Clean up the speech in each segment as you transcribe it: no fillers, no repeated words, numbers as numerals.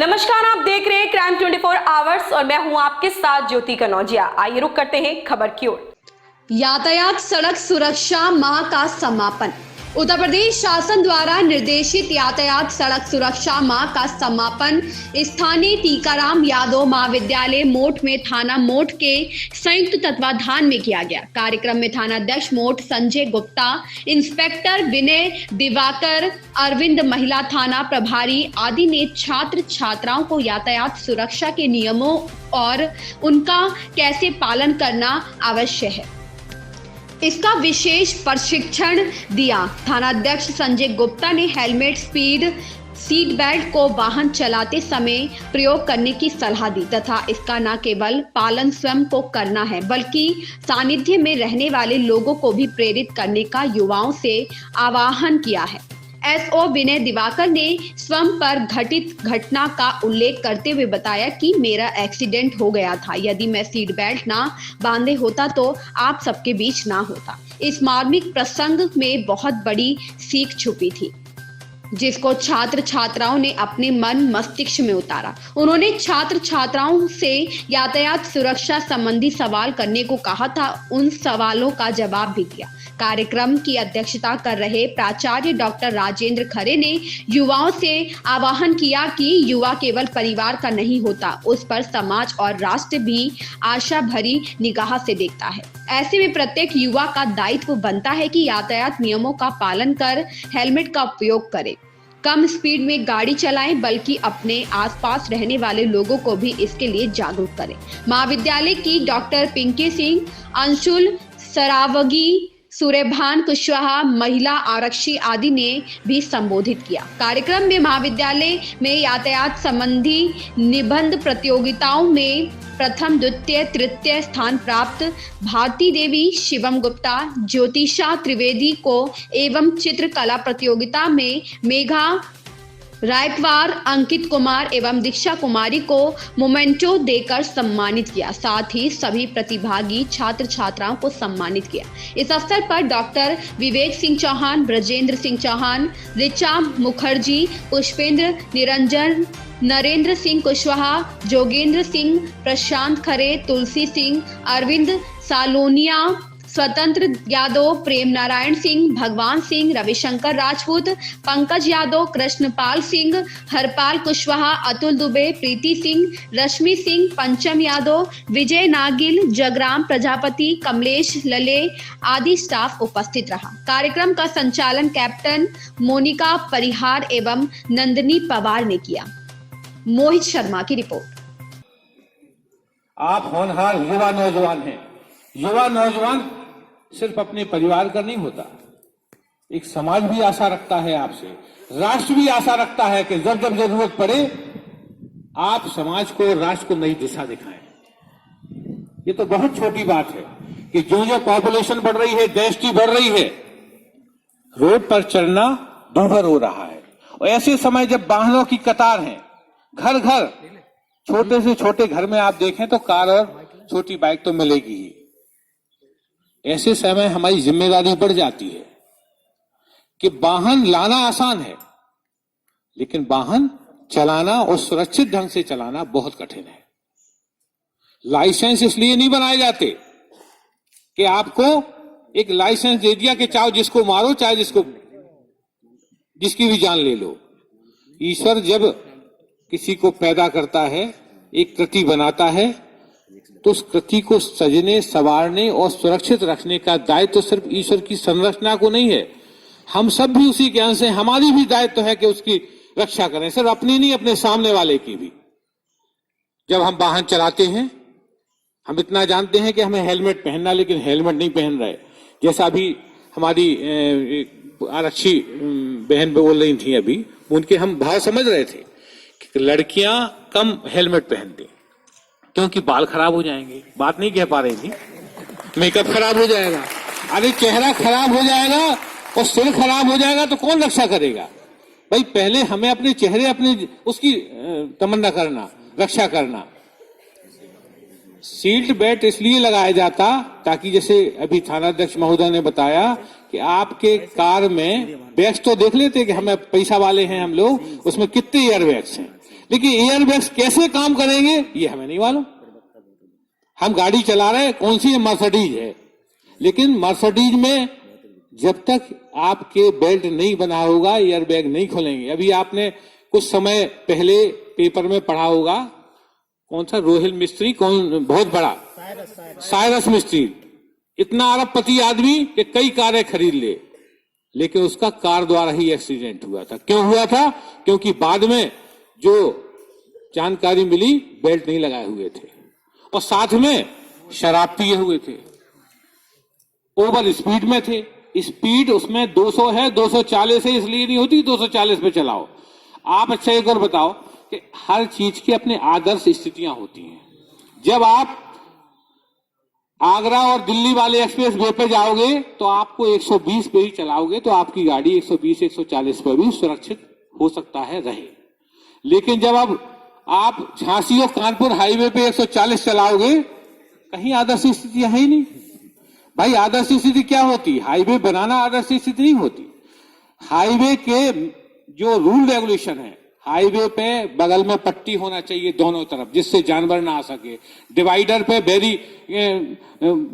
नमस्कार, आप देख रहे हैं क्राइम 24 आवर्स और मैं हूं आपके साथ ज्योति कनौजिया। आइए रुक करते हैं खबर की ओर। यातायात सड़क सुरक्षा माह का समापन। उत्तर प्रदेश शासन द्वारा निर्देशित यातायात सड़क सुरक्षा माह का समापन स्थानीय टीकाराम यादव महाविद्यालय मोट में थाना मोट के संयुक्त तत्वाधान में किया गया। कार्यक्रम में थानाध्यक्ष मोट संजय गुप्ता, इंस्पेक्टर विनय दिवाकर, अरविंद, महिला थाना प्रभारी आदि ने छात्र छात्राओं को यातायात सुरक्षा के नियमों और उनका कैसे पालन करना आवश्यक है, इसका विशेष प्रशिक्षण दिया। थानाध्यक्ष संजय गुप्ता ने हेलमेट, सीट बेल्ट को वाहन चलाते समय प्रयोग करने की सलाह दी तथा इसका न केवल पालन स्वयं को करना है बल्कि सानिध्य में रहने वाले लोगों को भी प्रेरित करने का युवाओं से आह्वान किया है। एसओ विनय दिवाकर ने स्वयं पर घटित घटना का उल्लेख करते हुए बताया कि मेरा एक्सीडेंट हो गया था। यदि मैं सीट बेल्ट ना बांधे होता तो आप सबके बीच ना होता। इस मार्मिक प्रसंग में बहुत बड़ी सीख छुपी थी जिसको छात्र छात्राओं ने अपने मन मस्तिष्क में उतारा। उन्होंने छात्र छात्राओं से यातायात सुरक्षा संबंधी सवाल करने को कहा था, उन सवालों का जवाब भी दिया। कार्यक्रम की अध्यक्षता कर रहे प्राचार्य डॉक्टर राजेंद्र खरे ने युवाओं से आह्वान किया कि युवा केवल परिवार का नहीं होता, उस पर समाज और राष्ट्र भी आशा भरी निगाह से देखता है। ऐसे में प्रत्येक युवा का दायित्व बनता है कि यातायात नियमों का पालन कर हेलमेट का उपयोग करें, कम स्पीड में गाड़ी चलाएं, बल्कि अपने आसपास रहने वाले लोगों को भी इसके लिए जागरूक करें। महाविद्यालय की डॉक्टर पिंकी सिंह, अंशुल सरावगी, सूर्यभान कुशवाहा, महिला आरक्षी आदि ने भी संबोधित किया। कार्यक्रम में महाविद्यालय में यातायात संबंधी निबंध प्रतियोगिताओं में प्रथम, द्वितीय, तृतीय स्थान प्राप्त भारती देवी, शिवम गुप्ता, ज्योतिषा त्रिवेदी को एवं चित्रकला प्रतियोगिता में मेघा रायकवार, अंकित कुमार एवं दीक्षा कुमारी को मोमेंटो देकर सम्मानित किया। साथ ही सभी प्रतिभागी छात्र छात्राओं को सम्मानित किया। इस अवसर पर डॉक्टर विवेक सिंह चौहान, ब्रजेंद्र सिंह चौहान, ऋचा मुखर्जी, पुष्पेंद्र निरंजन, नरेंद्र सिंह कुशवाहा, जोगेंद्र सिंह, प्रशांत खरे, तुलसी सिंह, अरविंद सालोनिया, स्वतंत्र यादव, प्रेम नारायण सिंह, भगवान सिंह, रविशंकर राजपूत, पंकज यादव, कृष्णपाल सिंह, हरपाल कुशवाहा, अतुल दुबे, प्रीति सिंह, रश्मि सिंह, पंचम यादव, विजय नागिल, जगराम प्रजापति, कमलेश लले आदि स्टाफ उपस्थित रहा। कार्यक्रम का संचालन कैप्टन मोनिका परिहार एवं नंदिनी पवार ने किया। मोहित शर्मा की रिपोर्ट। आप होनहार युवा नौजवान हैं। युवा नौजवान सिर्फ अपने परिवार का नहीं होता, एक समाज भी आशा रखता है आपसे, राष्ट्र भी आशा रखता है कि जब जब जरूरत पड़े आप समाज को, राष्ट्र को नई दिशा दिखाएं। ये तो बहुत छोटी बात है कि जो जो पॉपुलेशन बढ़ रही है, देश की बढ़ रही है, रोड पर चलना दूभर हो रहा है। और ऐसे समय जब वाहनों की कतार है, घर घर, छोटे से छोटे घर में आप देखें तो कार और छोटी बाइक तो मिलेगी ही। ऐसे समय हमारी जिम्मेदारी बढ़ जाती है कि वाहन लाना आसान है लेकिन वाहन चलाना और सुरक्षित ढंग से चलाना बहुत कठिन है। लाइसेंस इसलिए नहीं बनाए जाते कि आपको एक लाइसेंस दे दिया कि चाहे जिसको मारो, चाहे जिसकी भी जान ले लो। ईश्वर जब किसी को पैदा करता है, एक कृति बनाता है, तो उस कृति को सजने, संवारने और सुरक्षित रखने का दायित्व तो सिर्फ ईश्वर की संरचना को नहीं है, हम सब भी उसी के अंश हैं। हमारी भी दायित्व है कि उसकी रक्षा करें, सिर्फ अपनी नहीं, अपने सामने वाले की भी। जब हम वाहन चलाते हैं, हम इतना जानते हैं कि हमें हेलमेट पहनना, लेकिन हेलमेट नहीं पहन रहे। जैसा अभी हमारी आरक्षी बहन बोल रही थी, अभी उनके हम भाव समझ रहे थे कि लड़कियां कम हेलमेट पहनती क्योंकि बाल खराब हो जाएंगे। बात नहीं कह पा रही थी, मेकअप खराब हो जाएगा, अरे चेहरा खराब हो जाएगा और सिर खराब हो जाएगा तो कौन रक्षा करेगा भाई? पहले हमें अपने चेहरे, अपने उसकी तमन्ना करना, रक्षा करना। सीट बेल्ट इसलिए लगाया जाता ताकि जैसे अभी थानाध्यक्ष महोदय ने बताया कि आपके कार में बैग्स तो देख लेते कि हमें पैसा वाले हैं हम लोग, उसमें कितने एयर बैग्स हैं, लेकिन एयरबैग्स कैसे काम करेंगे ये हमें नहीं मालूम। हम गाड़ी चला रहे हैं, कौन सी है, मर्सिडीज है, लेकिन मर्सिडीज में जब तक आपके बेल्ट नहीं बना होगा एयरबैग नहीं खुलेंगे। अभी आपने कुछ समय पहले पेपर में पढ़ा होगा, कौन सा रोहिल मिस्त्री, कौन बहुत बड़ा साइरस मिस्त्री, इतना अरबपति आदमी कि कई कारें खरीद ले, लेकिन उसका कार द्वारा ही एक्सीडेंट हुआ था। क्यों हुआ था? क्योंकि बाद में जो जानकारी मिली बेल्ट नहीं लगाए हुए थे और साथ में शराब पिए हुए थे, ओवर स्पीड में थे। स्पीड उसमें 200 है, 240 है, इसलिए नहीं होती 240 पे चलाओ आप। अच्छा एक और बताओ कि हर चीज की अपने आदर्श स्थितियां होती हैं। जब आप आगरा और दिल्ली वाले एक्सप्रेस वे पे जाओगे तो आपको 120 पे ही चलाओगे तो आपकी गाड़ी 120 140 पर भी सुरक्षित हो सकता है रहे। लेकिन जब अब आप झांसी और कानपुर हाईवे पे 140 चलाओगे, कहीं आदर्श स्थिति है ही नहीं। भाई आदर्श स्थिति क्या होती? हाईवे बनाना आदर्श स्थिति नहीं होती। हाईवे के जो रूल रेगुलेशन है, हाईवे पे बगल में पट्टी होना चाहिए दोनों तरफ जिससे जानवर ना आ सके। डिवाइडर पे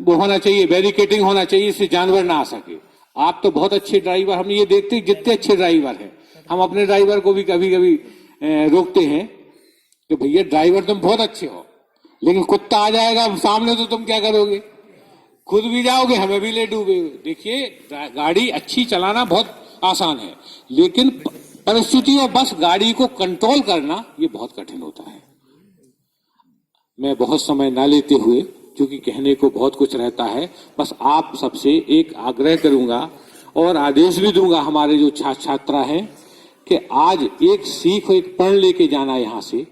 होना चाहिए, बैरिकेटिंग होना चाहिए जिससे जानवर ना आ सके। आप तो बहुत अच्छे ड्राइवर, हम ये देखते हैं जितने अच्छे ड्राइवर हैं, हम अपने ड्राइवर को भी कभी कभी रोकते हैं कि भैया ड्राइवर तुम बहुत अच्छे हो, लेकिन कुत्ता आ जाएगा सामने तो तुम क्या करोगे? खुद भी जाओगे, हमें भी ले डूबोगे। देखिए गाड़ी अच्छी चलाना बहुत आसान है, लेकिन परिस्थितियों बस गाड़ी को कंट्रोल करना ये बहुत कठिन होता है। मैं बहुत समय ना लेते हुए, क्योंकि कहने को बहुत कुछ रहता है, बस आप सबसे एक आग्रह करूंगा और आदेश भी दूंगा हमारे जो छात्र छात्रा हैं कि आज एक सीख और एक प्रण लेके जाना यहाँ से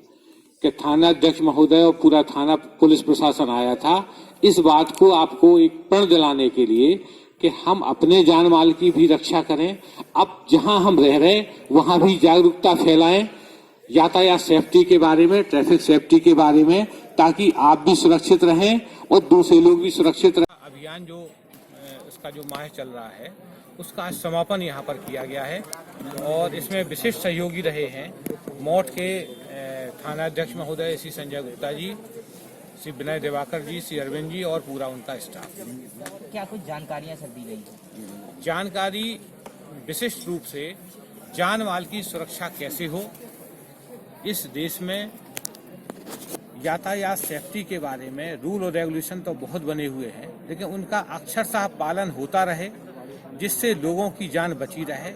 कि थाना अध्यक्ष महोदय और पूरा थाना पुलिस प्रशासन आया था इस बात को आपको एक प्रण दिलाने के लिए कि हम अपने जान माल की भी रक्षा करें। अब जहां हम रह रहे हैं वहां भी जागरूकता फैलाएं यातायात सेफ्टी के बारे में, ट्रैफिक सेफ्टी के बारे में, ताकि आप भी सुरक्षित रहें और दूसरे लोग भी सुरक्षित रहें। अभियान जो इसका जो माह चल रहा है उसका आज समापन यहाँ पर किया गया है और इसमें विशिष्ट सहयोगी रहे हैं मौट के थाना अध्यक्ष महोदय श्री संजय गुप्ता जी, श्री विनय दिवाकर जी, श्री अरविंद जी और पूरा उनका स्टाफ। क्या कुछ जानकारियां सर दी गई? जानकारी विशिष्ट रूप से जान माल की सुरक्षा कैसे हो, इस देश में यातायात सेफ्टी के बारे में रूल और रेगुलेशन तो बहुत बने हुए हैं, लेकिन उनका अक्षरशः पालन होता रहे जिससे लोगों की जान बची रहे,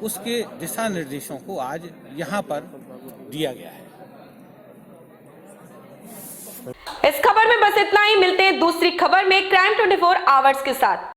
उसके दिशा निर्देशों को आज यहाँ पर दिया गया है। इस खबर में बस इतना ही। मिलते हैं दूसरी खबर में क्राइम 24 आवर्स के साथ।